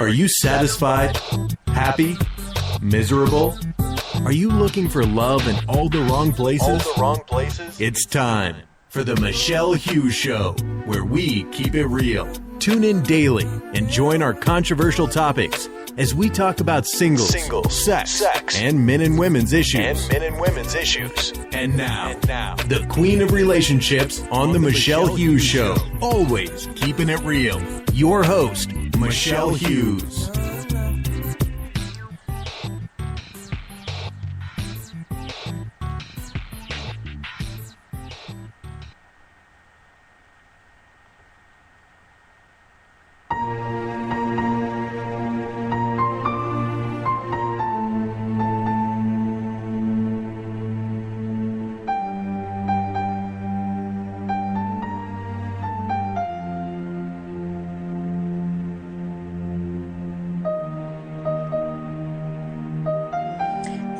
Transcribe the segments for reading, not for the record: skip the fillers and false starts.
Are you satisfied? Happy? Miserable? Are you looking for love in all the wrong places? It's time for the Michelle Hughes Show, where we keep it real. Tune in daily and join our controversial topics as we talk about singles, sex, and men and women's issues. And now, the queen of relationships on the Michelle Hughes Show. Always keeping it real. Your host, Michelle Hughes.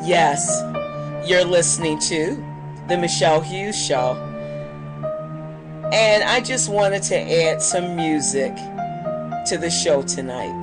Yes, you're listening to the Michelle Hughes Show. And I just wanted to add some music to the show tonight.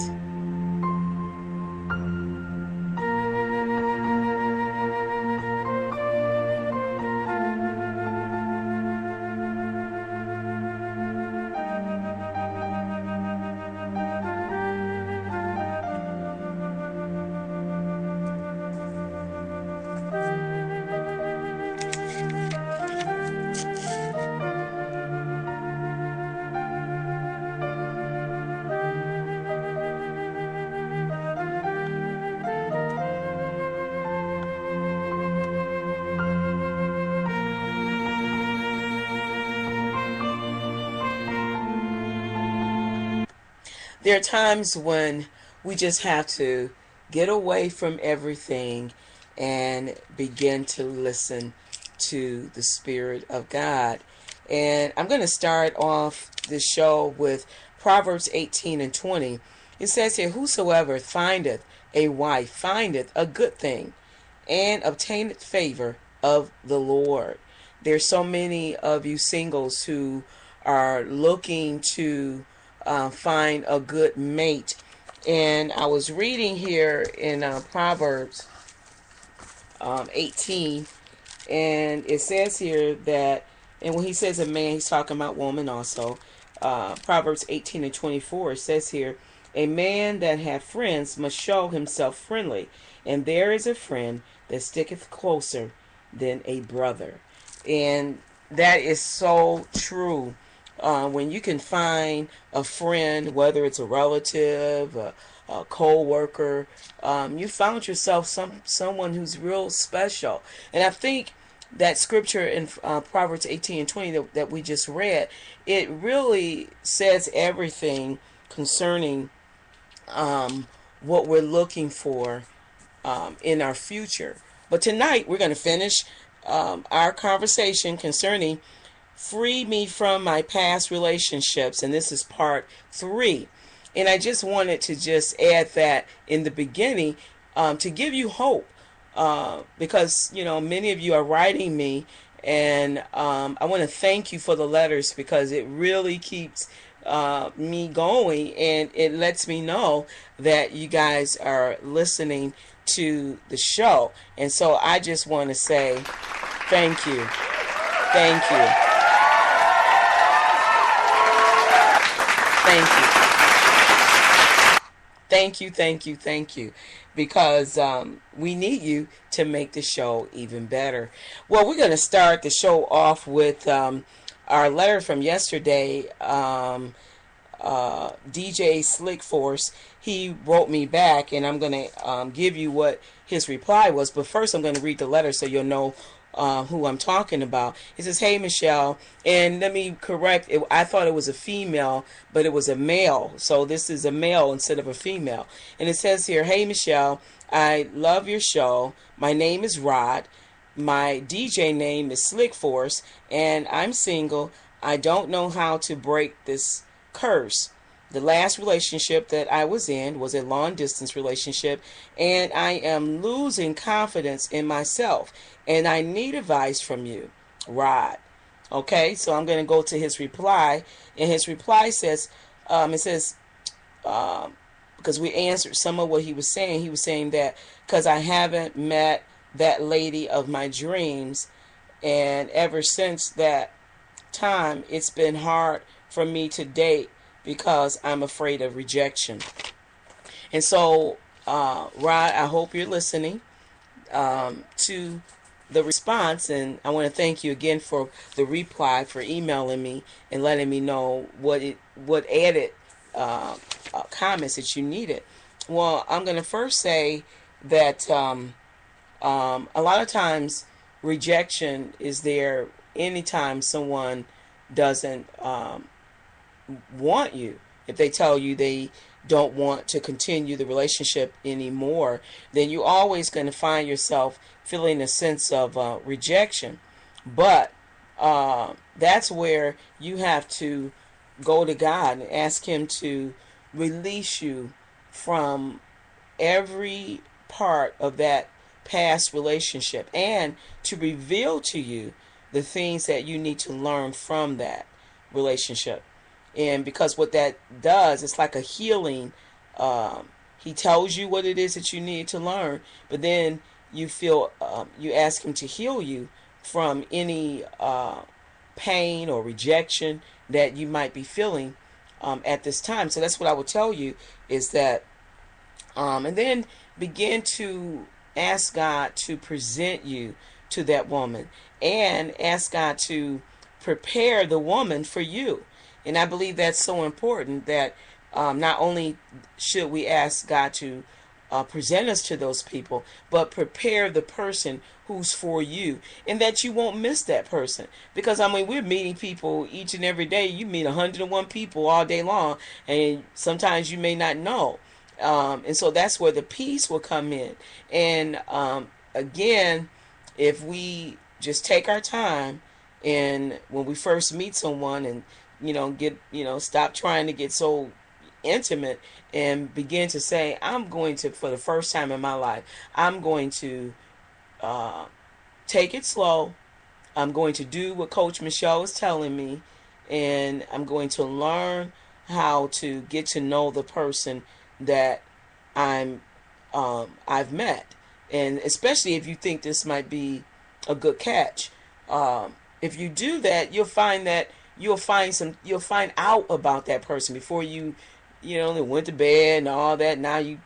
There are times when we just have to get away from everything and begin to listen to the Spirit of God. And I'm going to start off this show with Proverbs 18 and 20. It says here, "Whosoever findeth a wife findeth a good thing, and obtaineth favor of the Lord." There's so many of you singles who are looking to find a good mate. And I was reading here in Proverbs 18, and it says here that, and when he says a man, he's talking about woman also. Proverbs 18 and 24, it says here, "A man that hath friends must show himself friendly, and there is a friend that sticketh closer than a brother." And that is so true. When you can find a friend, whether it's a relative, a co-worker, you found yourself someone who's real special. And I think that scripture in Proverbs 18 and 20 that we just read, it really says everything concerning what we're looking for in our future. But tonight we're going to finish our conversation concerning "Free me from my past relationships," and this is part 3. And I just wanted to just add that in the beginning to give you hope, because many of you are writing me, and I want to thank you for the letters, because it really keeps me going, and it lets me know that you guys are listening to the show. And so I just want to say thank you. Thank you. Thank you, because we need you to make the show even better. Well, we're going to start the show off with our letter from yesterday. DJ Slick Force, he wrote me back, and I'm going to give you what his reply was. But first, I'm going to read the letter so you'll know who I'm talking about. He says, "Hey, Michelle," and let me correct it. I thought it was a female, but it was a male. So this is a male instead of a female. And it says here, "Hey, Michelle, I love your show. My name is Rod. My DJ name is Slick Force, and I'm single. I don't know how to break this curse. The last relationship that I was in was a long distance relationship, and I am losing confidence in myself, and I need advice from you, Rod." Okay, so I'm going to go to his reply, and his reply says, because we answered some of what he was saying. He was saying that because I haven't met that lady of my dreams, and ever since that time, it's been hard for me to date because I'm afraid of rejection. And so, Rod, I hope you're listening to the response, and I want to thank you again for the reply, for emailing me and letting me know what added comments that you needed. Well, I'm going to first say that a lot of times rejection is there anytime someone doesn't want you. If they tell you they don't want to continue the relationship anymore, then you're always going to find yourself feeling a sense of rejection. But that's where you have to go to God and ask Him to release you from every part of that past relationship, and to reveal to you the things that you need to learn from that relationship. And because what that does, it's like a healing. He tells you what it is that you need to learn, but then you feel you ask Him to heal you from any pain or rejection that you might be feeling at this time. So that's what I would tell you, is that and then begin to ask God to present you to that woman, and ask God to prepare the woman for you. And I believe that's so important, that not only should we ask God to present us to those people, but prepare the person who's for you, and that you won't miss that person. Because I mean, we're meeting people each and every day. You meet 101 people all day long, and sometimes you may not know. And so that's where the peace will come in. And again, if we just take our time, and when we first meet someone, and stop trying to get so intimate, and begin to say, I'm going to, for the first time in my life, I'm going to take it slow. I'm going to do what Coach Michelle is telling me, and I'm going to learn how to get to know the person that I've met. And especially if you think this might be a good catch, if you do that, you'll find out about that person before you went to bed and all that. Now you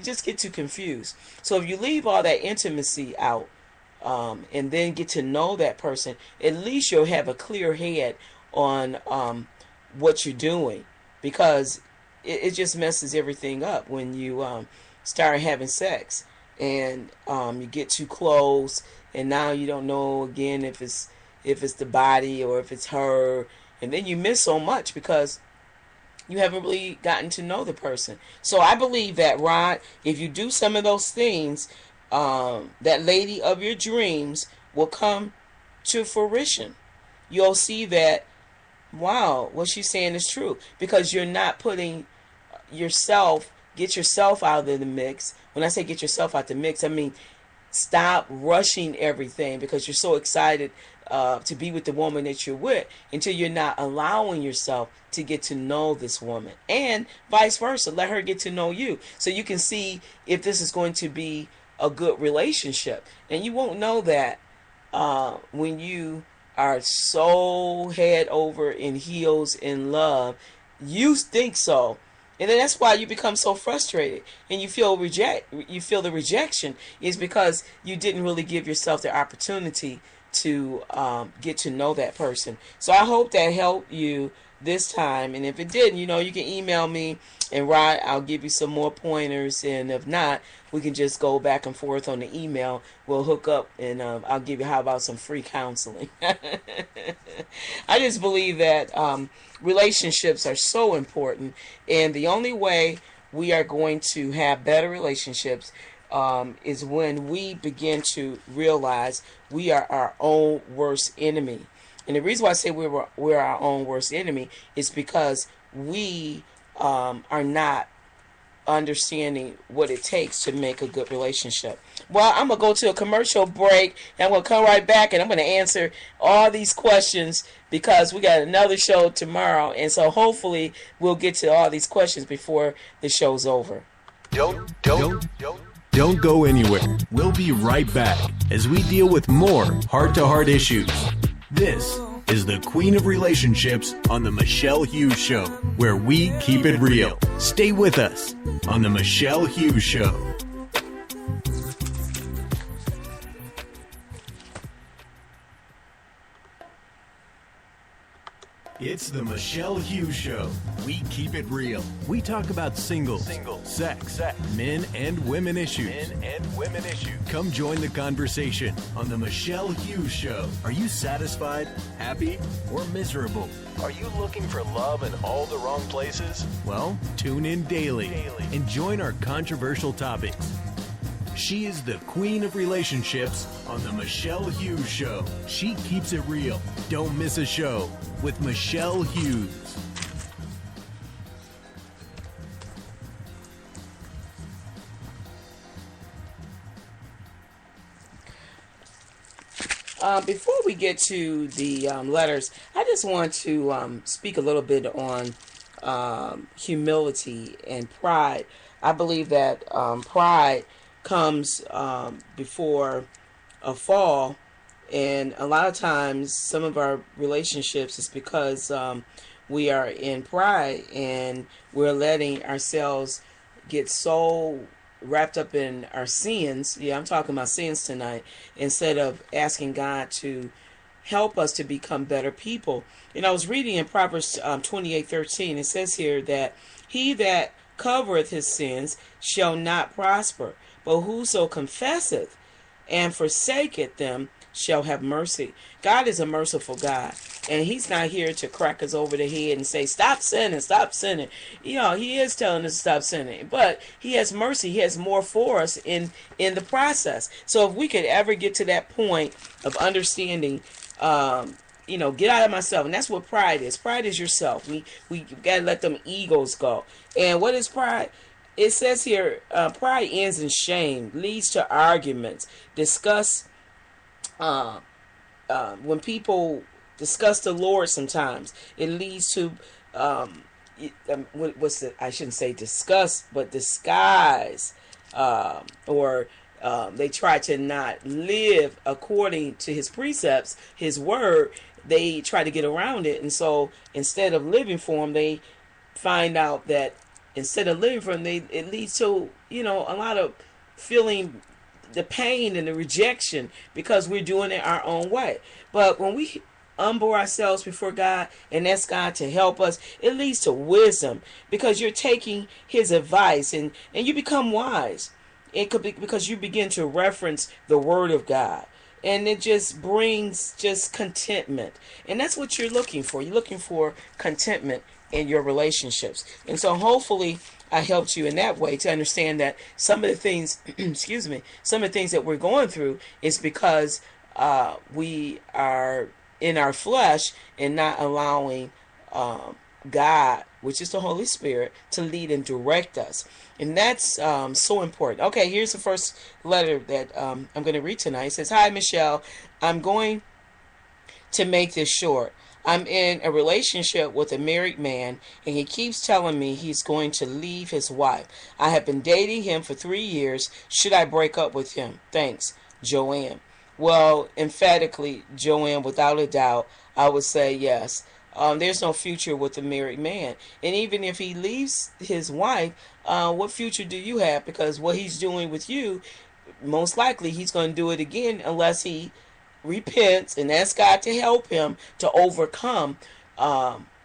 just get too confused. So if you leave all that intimacy out, and then get to know that person, at least you'll have a clear head on what you're doing, because it just messes everything up when you start having sex, and you get too close, and now you don't know again if it's the body or if it's her, and then you miss so much because you haven't really gotten to know the person. So I believe that, Rod, if you do some of those things, that lady of your dreams will come to fruition. You'll see that, wow, what she's saying is true, because you're not putting get yourself out of the mix. When I say get yourself out the mix, I mean stop rushing everything because you're so excited to be with the woman that you're with, until you're not allowing yourself to get to know this woman, and vice versa. Let her get to know you, so you can see if this is going to be a good relationship. And you won't know that when you are so head over in heels in love. You think so, and then that's why you become so frustrated, and you feel the rejection is because you didn't really give yourself the opportunity to get to know that person. So I hope that helped you this time, and if it didn't, you can email me, and Rod, I'll give you some more pointers, and if not, we can just go back and forth on the email. We'll hook up, and I'll give you, how about some free counseling? I just believe that relationships are so important, and the only way we are going to have better relationships is when we begin to realize we are our own worst enemy. And the reason why I say we're our own worst enemy is because we are not understanding what it takes to make a good relationship. Well, I'm going to go to a commercial break, and I'm going to come right back, and I'm going to answer all these questions because we got another show tomorrow, and so hopefully we'll get to all these questions before the show's over. Don't go anywhere. We'll be right back as we deal with more heart-to-heart issues. This is the Queen of Relationships on the Michelle Hughes Show, where we keep it real. Stay with us on the Michelle Hughes Show. It's the Michelle Hughes Show. We keep it real. We talk about singles, sex, men and women issues. Come join the conversation on the Michelle Hughes Show. Are you satisfied, happy, or miserable? Are you looking for love in all the wrong places? Well, tune in daily and join our controversial topics. She is the Queen of Relationships on the Michelle Hughes Show. She keeps it real. Don't miss a show with Michelle Hughes. Before we get to the letters, I just want to speak a little bit on humility and pride. I believe that pride comes before a fall, and a lot of times some of our relationships is because we are in pride and we're letting ourselves get so wrapped up in our sins. Yeah, I'm talking about sins tonight, instead of asking God to help us to become better people. And I was reading in Proverbs 28:13. It says here that he that covereth his sins shall not prosper, but whoso confesseth and forsaketh them shall have mercy. God is a merciful God, and he's not here to crack us over the head and say, stop sinning, stop sinning. You know, he is telling us to stop sinning, but he has mercy. He has more for us in the process. So if we could ever get to that point of understanding, get out of myself. And that's what pride is. Pride is yourself. We got to let them egos go. And what is pride? It says here, pride ends in shame, leads to arguments, when people discuss the Lord sometimes, it leads to, I shouldn't say discuss, but disguise, or they try to not live according to his precepts, his word. They try to get around it. And so instead of living for him, they find out that instead of living for him, it leads to, a lot of feeling the pain and the rejection because we're doing it our own way. But when we humble ourselves before God and ask God to help us, it leads to wisdom because you're taking his advice and you become wise. It could be because you begin to reference the word of God. And it just brings contentment. And that's what you're looking for. You're looking for contentment in your relationships. And so hopefully I helped you in that way to understand that some of the things, some of the things that we're going through is because we are in our flesh and not allowing God, which is the Holy Spirit, to lead and direct us. And that's so important. Okay, here's the first letter that I'm going to read tonight. It says, "Hi, Michelle. I'm going to make this short. I'm in a relationship with a married man, and he keeps telling me he's going to leave his wife. I have been dating him for 3 years. Should I break up with him? Thanks, Joanne." Well, emphatically, Joanne, without a doubt, I would say yes. There's no future with a married man. And even if he leaves his wife, what future do you have? Because what he's doing with you, most likely he's going to do it again unless he repents and asks God to help him to overcome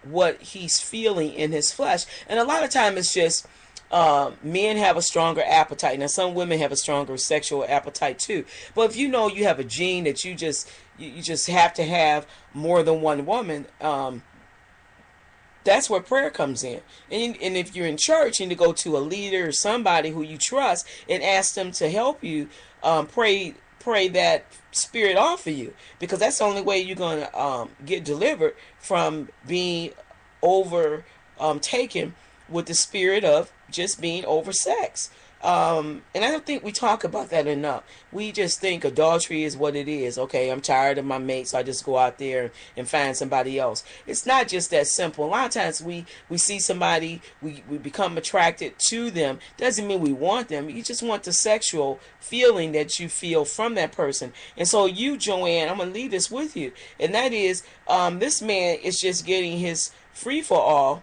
what he's feeling in his flesh. And a lot of time it's just men have a stronger appetite. Now some women have a stronger sexual appetite too. But if you know you have a gene that you just have to have more than one woman, that's where prayer comes in. And if you're in church, you need to go to a leader or somebody who you trust and ask them to help you pray that spirit off of you, because that's the only way you're going to get delivered from being overtaken with the spirit of just being oversexed. And I don't think we talk about that enough. We just think adultery is what it is. Okay, I'm tired of my mate, so I just go out there and find somebody else. It's not just that simple. A lot of times we see somebody, we become attracted to them. Doesn't mean we want them. You just want the sexual feeling that you feel from that person. And so you, Joanne, I'm going to leave this with you. And that is, this man is just getting his free for all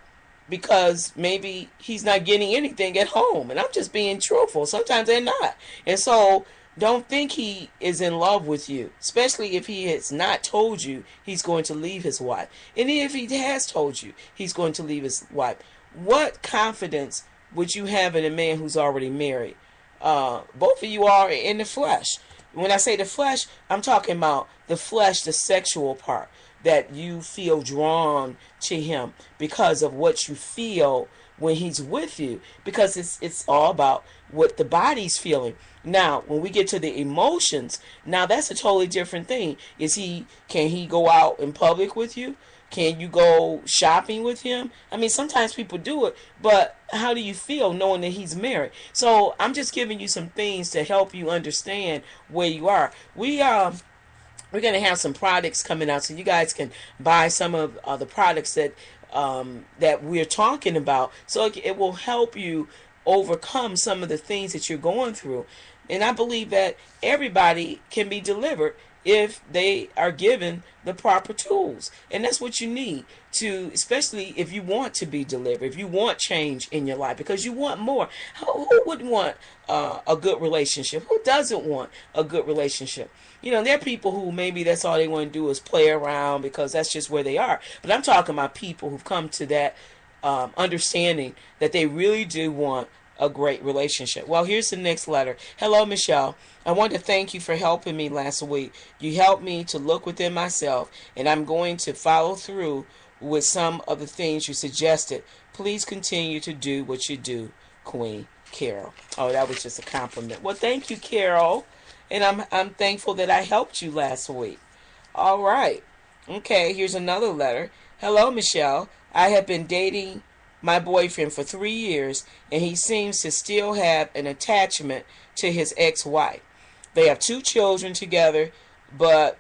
because maybe he's not getting anything at home. And I'm just being truthful. Sometimes they're not. And so don't think he is in love with you, especially if he has not told you he's going to leave his wife. And if he has told you he's going to leave his wife, what confidence would you have in a man who's already married? Both of you are in the flesh. When I say the flesh, I'm talking about the flesh, the sexual part, that you feel drawn to him because of what you feel when he's with you, because it's all about what the body's feeling. Now, when we get to the emotions, now that's a totally different thing. Can he go out in public with you? Can you go shopping with him? I mean, sometimes people do it, but how do you feel knowing that he's married? So I'm just giving you some things to help you understand where you are. We're going to have some products coming out, so you guys can buy some of the products that we're talking about, so it will help you overcome some of the things that you're going through. And I believe that everybody can be delivered if they are given the proper tools. And that's what you need to, especially if you want to be delivered, if you want change in your life, because you want more. Who wouldn't want a good relationship? Who doesn't want a good relationship? You know, there are people who maybe that's all they want to do is play around because that's just where they are. But I'm talking about people who've come to that understanding that they really do want a great relationship. Well, here's the next letter. Hello, Michelle. I want to thank you for helping me last week. You helped me to look within myself, and I'm going to follow through with some of the things you suggested. Please continue to do what you do, Queen Carol. Oh, that was just a compliment. Well, thank you, Carol. And I'm thankful that I helped you last week. All right. Okay, here's another letter. Hello, Michelle. I have been dating my boyfriend for 3 years, and he seems to still have an attachment to his ex-wife. They have 2 children together, but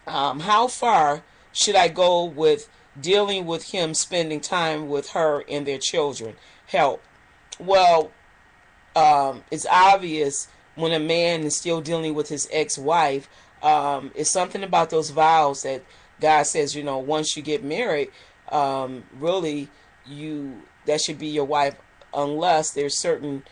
how far should I go with dealing with him spending time with her and their children? Help. Well, it's obvious when a man is still dealing with his ex-wife. It's something about those vows that God says, you know, once you get married, really that should be your wife, unless there's certain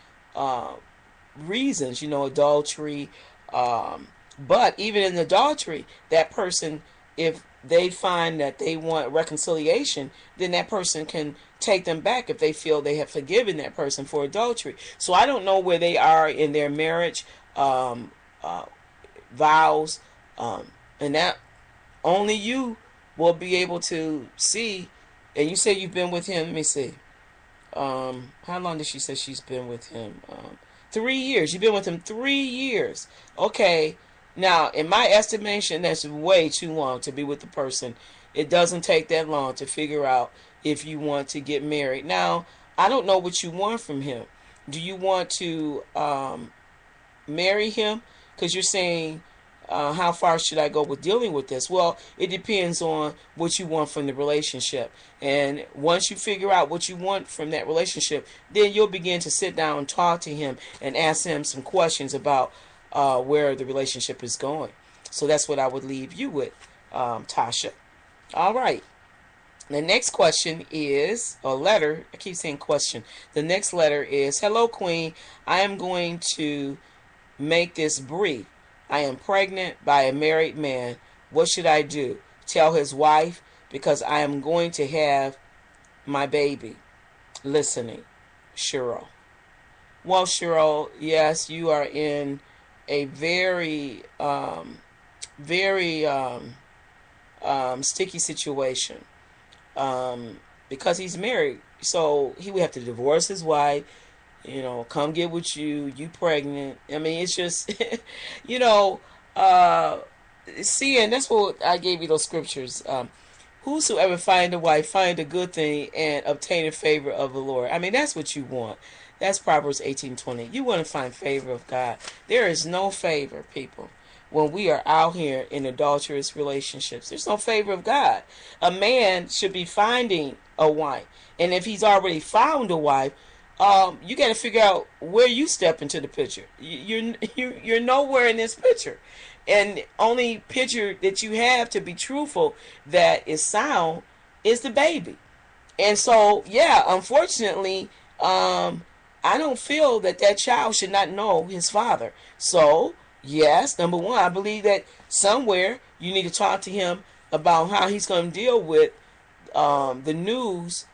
reasons, you know, adultery. But even in adultery, that person, if they find that they want reconciliation, then that person can take them back if they feel they have forgiven that person for adultery. So I don't know where they are in their marriage vows, and that only you will be able to see. And you say you've been with him. Let me see. How long did she say she's been with him? 3 years. You've been with him 3 years. Okay. Now, in my estimation, that's way too long to be with the person. It doesn't take that long to figure out if you want to get married. Now, I don't know what you want from him. Do you want to marry him? Because you're saying, how far should I go with dealing with this? Well, it depends on what you want from the relationship. And once you figure out what you want from that relationship, then you'll begin to sit down and talk to him and ask him some questions about where the relationship is going. So that's what I would leave you with, Tasha. All right. The next question is, or letter, I keep saying question. The next letter is, hello, Queen. I am going to make this brief. I am pregnant by a married man. What should I do? Tell his wife, because I am going to have my baby. Listening, Cheryl. Well, Cheryl, yes, you are in a very, very sticky situation, because he's married. So he would have to divorce his wife, you know, come get with you pregnant. I mean, it's just, you know, see, and that's what I gave you those scriptures. whosoever find a wife find a good thing and obtain a favor of the Lord. I mean, that's what you want. That's Proverbs 18:20. You want to find favor of God. There is no favor, people, when we are out here in adulterous relationships. There's no favor of God. A man should be finding a wife. And if he's already found a wife, you got to figure out where you step into the picture. You're nowhere in this picture. And only picture that you have, to be truthful, that is sound, is the baby. And so, yeah, unfortunately, I don't feel that child should not know his father. So, yes, number one, I believe that somewhere you need to talk to him about how he's going to deal with the news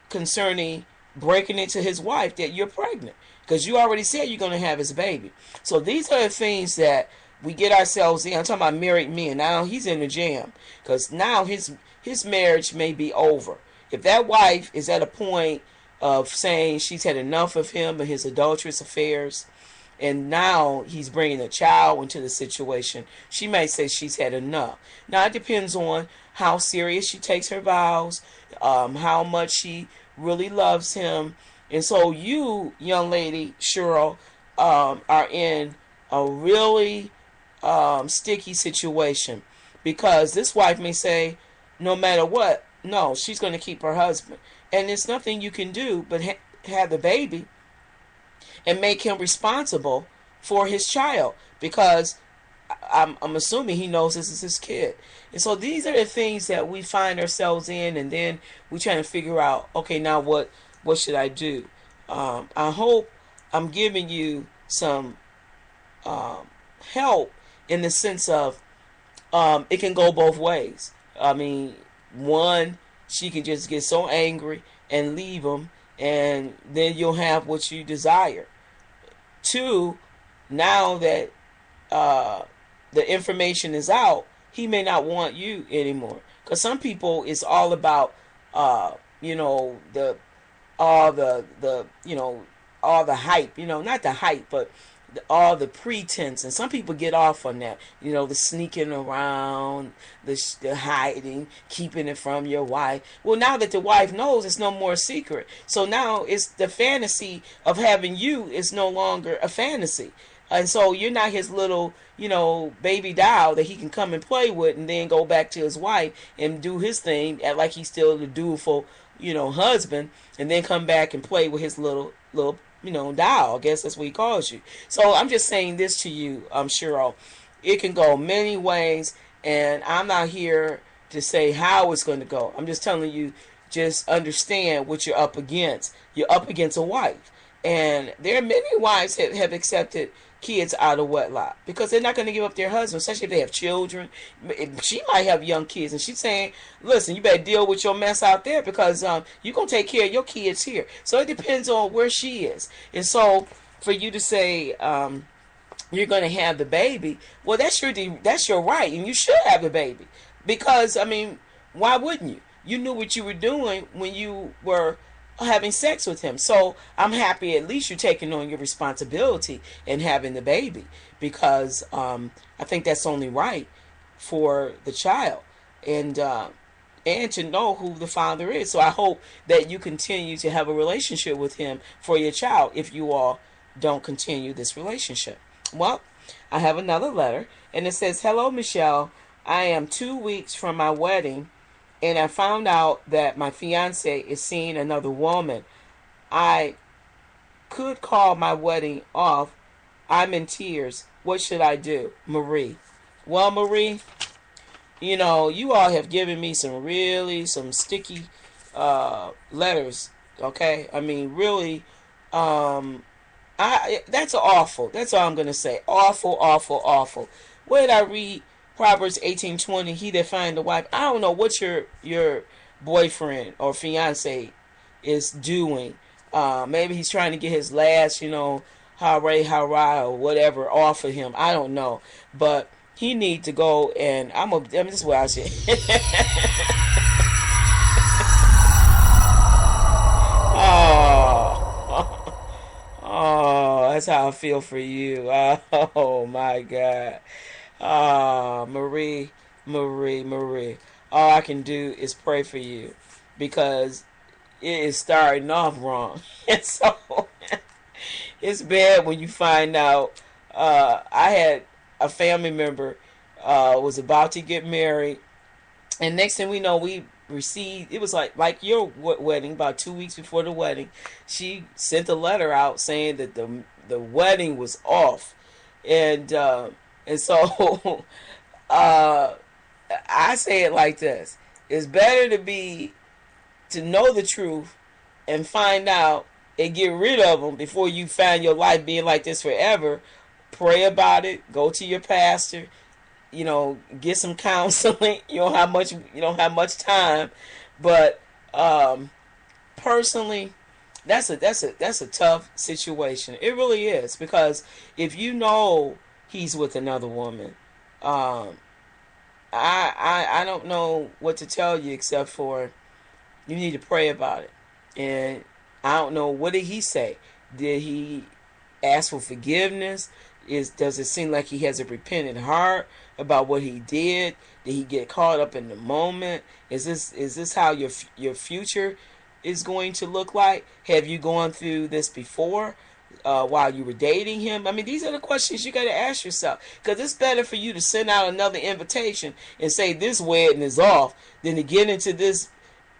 concerning breaking into his wife that you're pregnant, because you already said you're going to have his baby. So these are the things that we get ourselves in. I'm talking about married men. Now he's in the jam, because now his marriage may be over. If that wife is at a point of saying she's had enough of him and his adulterous affairs, and now he's bringing a child into the situation, she may say she's had enough. Now it depends on how serious she takes her vows, how much she really loves him. And so you, young lady Cheryl, are in a really sticky situation, because this wife may say, no matter what, no, she's going to keep her husband, and there's nothing you can do but have the baby and make him responsible for his child, because I'm assuming he knows this is his kid. And so these are the things that we find ourselves in, and then we trying to figure out, okay, now what should I do? I hope I'm giving you some help in the sense of it can go both ways. I mean, one, she can just get so angry and leave him, and then you'll have what you desire. Two, now that the information is out, he may not want you anymore, because some people, it's all about all the hype, not the hype, but all the pretense. And some people get off on that, the sneaking around, the hiding, keeping it from your wife. Well, now that the wife knows, it's no more secret. So now it's the fantasy of having you is no longer a fantasy. And so you're not his little, baby doll that he can come and play with and then go back to his wife and do his thing, act like he's still the dutiful, husband, and then come back and play with his little doll. I guess that's what he calls you. So I'm just saying this to you, Cheryl. It can go many ways, and I'm not here to say how it's going to go. I'm just telling you, just understand what you're up against. You're up against a wife. And there are many wives that have accepted kids out of wedlock because they're not going to give up their husband, especially if they have children. She might have young kids, and she's saying, listen, you better deal with your mess out there, because you're going to take care of your kids here. So it depends on where she is. And so for you to say you're going to have the baby, well, that's your right, and you should have the baby, because, I mean, why wouldn't you? You knew what you were doing when you were having sex with him. So I'm happy at least you're taking on your responsibility and having the baby, because I think that's only right for the child, and to know who the father is. So I hope that you continue to have a relationship with him for your child if you all don't continue this relationship. Well, I have another letter, and it says, hello, Michelle. I am 2 weeks from my wedding, and I found out that my fiance is seeing another woman. I could call my wedding off. I'm in tears. What should I do? Marie. Well, Marie, you all have given me some sticky letters, okay? I mean, really, that's awful. That's all I'm going to say. Awful, awful, awful. Where did I read? Proverbs 18:20, he that find a wife. I don't know what your boyfriend or fiance is doing. Maybe he's trying to get his last, hurrah, or whatever off of him. I don't know. But he need to go, and this is what I say. Oh, that's how I feel for you. Oh my God. Marie. all I can do is pray for you, because it is starting off wrong. And so it's bad when you find out. I had a family member was about to get married, and next thing we know, we received, it was like your wedding, about 2 weeks before the wedding. She sent a letter out saying that the wedding was off, and so I say it like this: it's better to know the truth and find out and get rid of them before you find your life being like this forever. Pray about it. Go to your pastor. Get some counseling. You don't have much time, but personally, that's a tough situation. It really is, because if you know he's with another woman, I don't know what to tell you except for you need to pray about it. And I don't know, what did he say? Did he ask for forgiveness? Does it seem like he has a repentant heart about what he did? Did he get caught up in the moment? Is this how your future is going to look like? Have you gone through this before while you were dating him? I mean, these are the questions you got to ask yourself, because it's better for you to send out another invitation and say this wedding is off than to get into this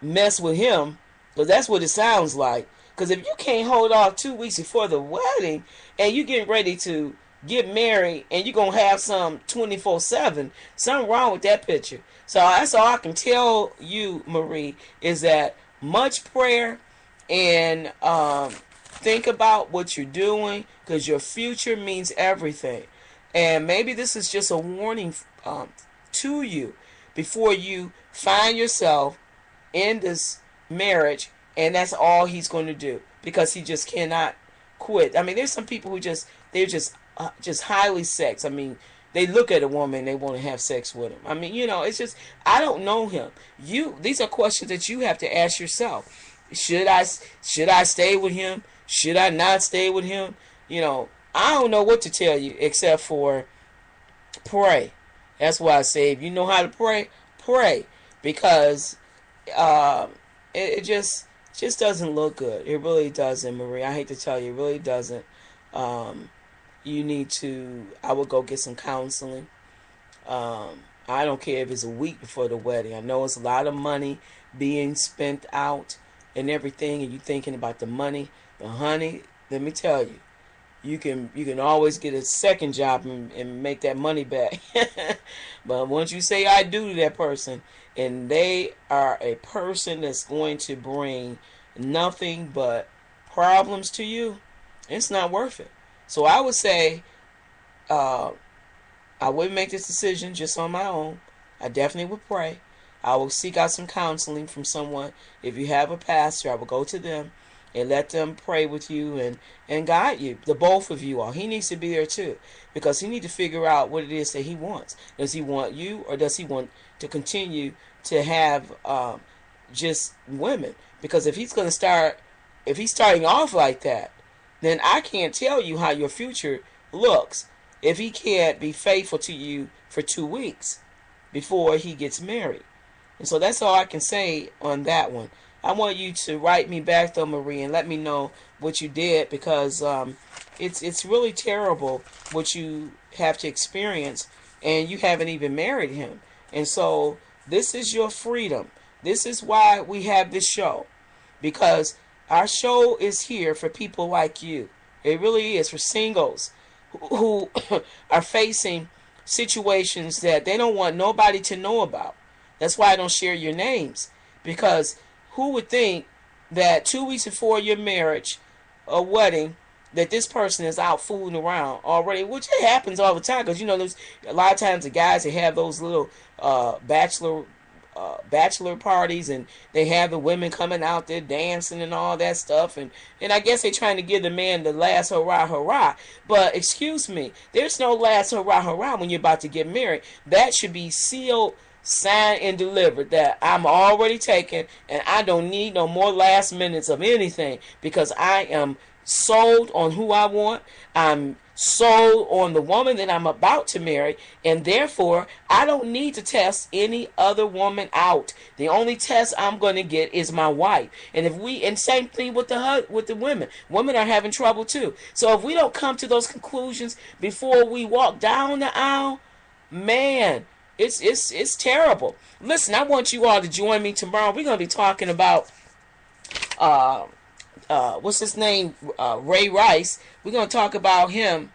mess with him, because that's what it sounds like. Because if you can't hold off 2 weeks before the wedding and you getting ready to get married and you're going to have some 24/7, something wrong with that picture. So that's all I can tell you, Marie, is that much prayer, and think about what you're doing, because your future means everything. And maybe this is just a warning to you before you find yourself in this marriage and that's all he's going to do, because he just cannot quit. I mean, there's some people who they're just highly sex. I mean, they look at a woman and they want to have sex with him. I mean, it's just, I don't know him. These are questions that you have to ask yourself. Should I stay with him? Should I not stay with him? I don't know what to tell you except for pray. That's why I say, if you know how to pray, pray, because it just doesn't look good. It really doesn't, Marie. I hate to tell you, it really doesn't. You need to, I would go get some counseling. I don't care if it's a week before the wedding. I know it's a lot of money being spent out and everything, and you thinking about the money. But honey, let me tell you, you can always get a second job and make that money back. But once you say I do to that person, and they are a person that's going to bring nothing but problems to you, it's not worth it. So I would say I wouldn't make this decision just on my own. I definitely would pray. I will seek out some counseling from someone. If you have a pastor, I will go to them and let them pray with you and guide you, the both of you all. He needs to be there too, because he needs to figure out what it is that he wants. Does he want you, or does he want to continue to have just women? Because if he's starting off like that, then I can't tell you how your future looks if he can't be faithful to you for 2 weeks before he gets married. And so that's all I can say on that one. I want you to write me back though, Marie, and let me know what you did, because it's really terrible what you have to experience, and you haven't even married him. And so this is your freedom. This is why we have this show, because our show is here for people like you. It really is, for singles who are facing situations that they don't want nobody to know about. That's why I don't share your names, because who would think that 2 weeks before your marriage or wedding that this person is out fooling around already, which it happens all the time, because there's a lot of times the guys that have those little bachelor parties, and they have the women coming out there dancing and all that stuff, and I guess they're trying to give the man the last hurrah hurrah. But excuse me, there's no last hurrah hurrah when you're about to get married. That should be sealed, signed, and delivered, that I'm already taken and I don't need no more last minutes of anything, because I am sold on who I want. I'm sold on the woman that I'm about to marry, and therefore I don't need to test any other woman out. The only test I'm going to get is my wife. And same thing with the women. Women are having trouble too. So if we don't come to those conclusions before we walk down the aisle, man, it's terrible. Listen, I want you all to join me tomorrow. We're going to be talking about what's his name? Ray Rice. We're going to talk about him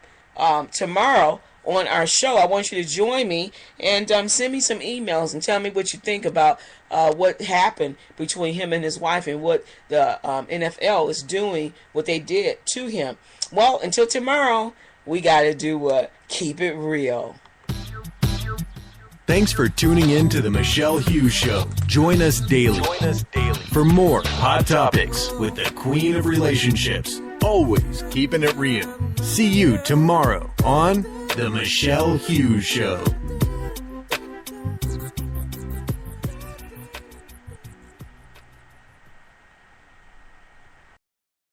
tomorrow on our show. I want you to join me and send me some emails and tell me what you think about what happened between him and his wife and what the NFL is doing, what they did to him. Well, until tomorrow, we got to do what? Keep it real. Thanks for tuning in to the Michelle Hughes Show. Join us daily for more hot topics with the Queen of Relationships. Always keeping it real. See you tomorrow on the Michelle Hughes Show.